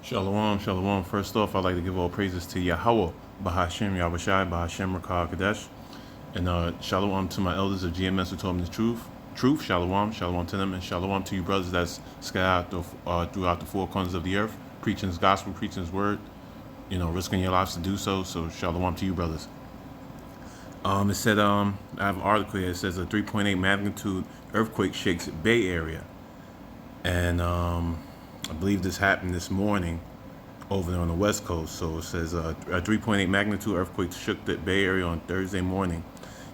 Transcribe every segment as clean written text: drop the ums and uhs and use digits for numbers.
Shalom, shalom. First off, I'd like to give all praises to Yahweh, Bahashem, Yahushai, Bahashem, Rakah, Kadesh. And shalom to my elders of GMS who told me the truth. Truth, shalom, shalom to them, and shalom to you brothers that's scattered throughout the four corners of the earth, preaching his gospel, preaching his word, risking your lives to do so. So shalom to you brothers. It said, I have an article here. It says a 3.8 magnitude earthquake shakes Bay Area. And I believe this happened this morning over there on the West Coast. So it says a 3.8 magnitude earthquake shook the Bay Area on Thursday morning.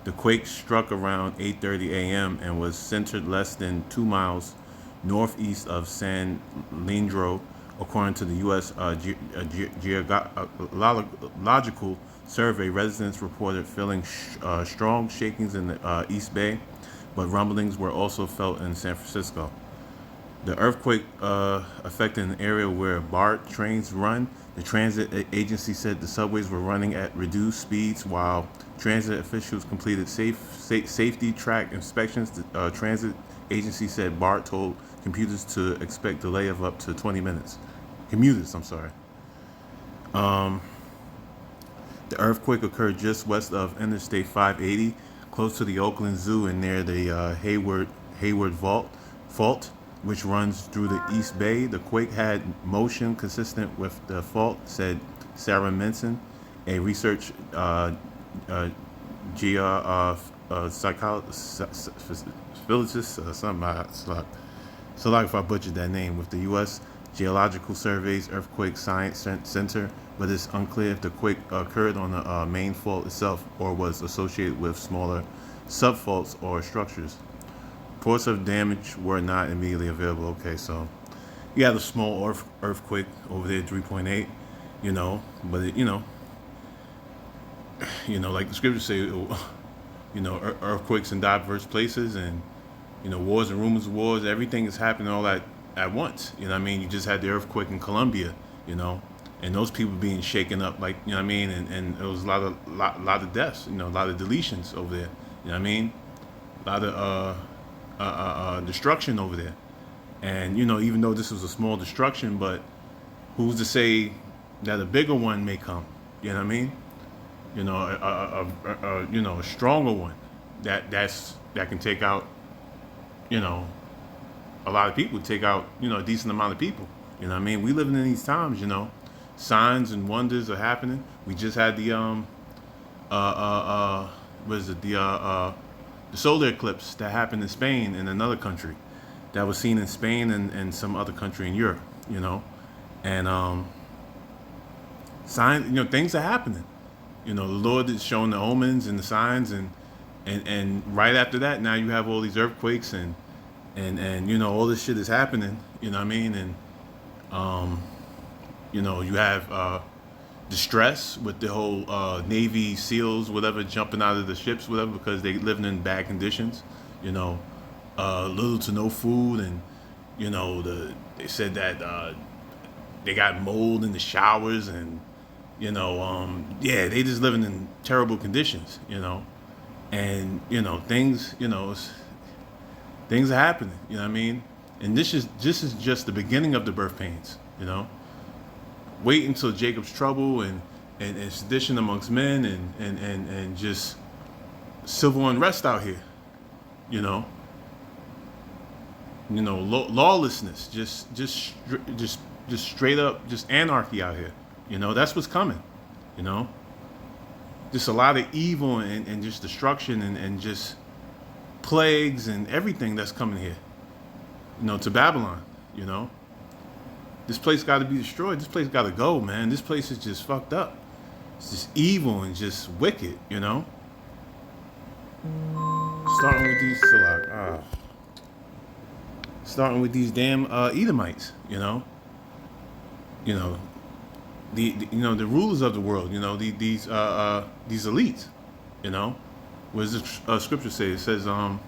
The quake struck around 8:30 a.m. and was centered less than 2 miles northeast of San Leandro, according to the U.S. Geological Survey. Residents reported feeling strong shakings in the East Bay, but rumblings were also felt in San Francisco. The earthquake affected an area where BART trains run. The transit agency said the subways were running at reduced speeds while transit officials completed safety track inspections. The transit agency said BART told commuters to expect delay of up to 20 minutes. Commuters, I'm sorry. The earthquake occurred just west of Interstate 580, close to the Oakland Zoo and near the Hayward Fault, which runs through the East Bay. The quake had motion consistent with the fault, said Sarah Minson, a research psychologist, so like if I butchered that name, with the U.S. Geological Survey's Earthquake Science Center, but it's unclear if the quake occurred on the main fault itself or was associated with smaller subfaults or structures. Reports of damage were not immediately available. Okay, so you had a small earthquake over there, 3.8, but like the scriptures say, earthquakes in diverse places and, wars and rumors of wars, everything is happening all at once. You just had the earthquake in Colombia, and those people being shaken up, like, and there was a lot of deaths, a lot of deletions over there, a lot of destruction over there. And even though this was a small destruction, but who's to say that a bigger one may come? You know what I mean? A stronger one that can take out a lot of people, take out a decent amount of people. We living in these times. Signs and wonders are happening. We just had the what is it, the solar eclipse that happened in Spain, in another country, that was seen in Spain and some other country in Europe, and signs, things are happening. The Lord is showing the omens and the signs, and right after that, now you have all these earthquakes and all this shit is happening. And you have distress with the whole Navy SEALs, whatever, jumping out of the ships, whatever, because they living in bad conditions, little to no food, and they said that they got mold in the showers, and they just living in terrible conditions, and things are happening, and this is just the beginning of the birth pains, Wait until Jacob's trouble and sedition amongst men and just civil unrest out here, lawlessness, just straight up, just anarchy out here. That's what's coming. Just a lot of evil and just destruction and just plagues and everything that's coming here. To Babylon. This place got to be destroyed. This place got to go, man. This place is just fucked up. It's just evil and just wicked, Starting with these starting with these damn Edomites, the rulers of the world, these elites, What does the scripture say? It says, when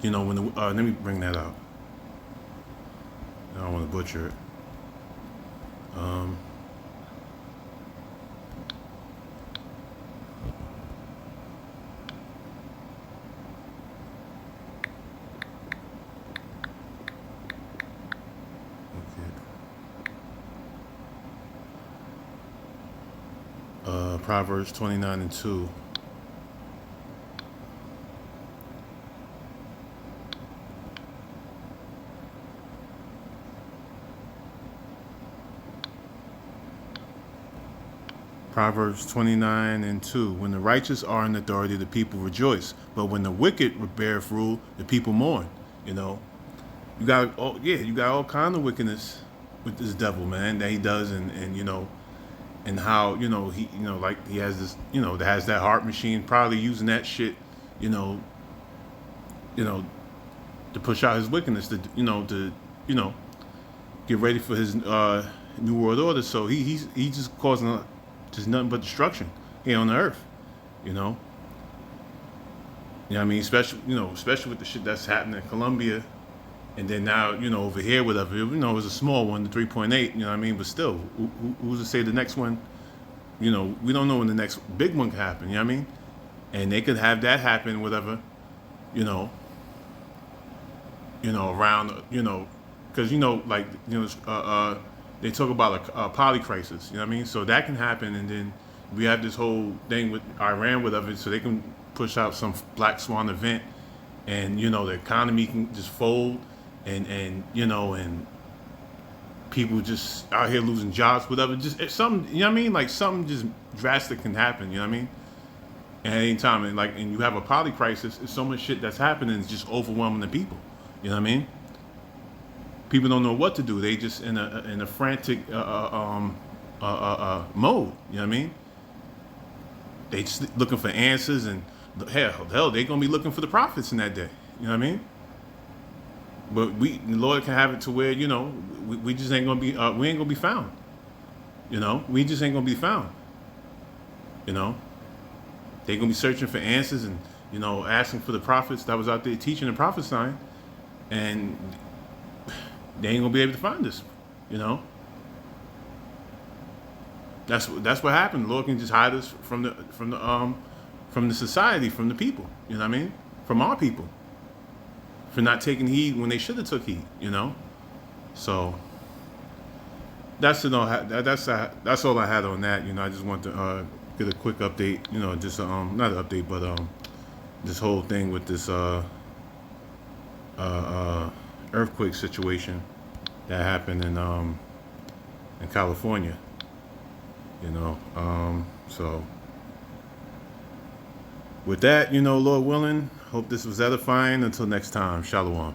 the let me bring that out. I don't want to butcher it. Proverbs 29:2. Proverbs 29:2. When the righteous are in authority, the people rejoice. But when the wicked beareth rule, the people mourn. You know, you got all kind of wickedness with this devil, man, that he does, and and how he like he has this that has that heart machine, probably using that shit, you know, you know, to push out his wickedness, to get ready for his new world order. So he's just causing just nothing but destruction here on the earth, you know. I mean, especially with the shit that's happening in Colombia, and then now over here, whatever. It was a small one, the 3.8. You know what I mean? But still, who's to say the next one? We don't know when the next big one could happen. You know what I mean? And they could have that happen, whatever. You know, around, because like they talk about a poly crisis. You know what I mean? So that can happen, and then we have this whole thing with Iran, whatever. So they can push out some black swan event, and the economy can just fold, and people just out here losing jobs, whatever. Just something, you know what I mean? Like something just drastic can happen. You know what I mean? At any time, and you have a poly crisis. It's so much shit that's happening. It's just overwhelming the people. You know what I mean? People don't know what to do. They just in a frantic mode. You know what I mean? They just looking for answers, and hell, they gonna be looking for the prophets in that day. You know what I mean? But the Lord can have it to where we just ain't gonna be we ain't gonna be found. We just ain't gonna be found. They gonna be searching for answers and asking for the prophets that was out there teaching and prophesying, and they ain't gonna be able to find us. That's what happened. The Lord can just hide us from the society, from the people. You know what I mean? From our people, for not taking heed when they should have took heed. So that's that's all I had on that. I just want to get a quick update. Just not an update, but this whole thing with this earthquake situation that happened in California. So with that, Lord willing, hope this was edifying. Until next time, Shalom.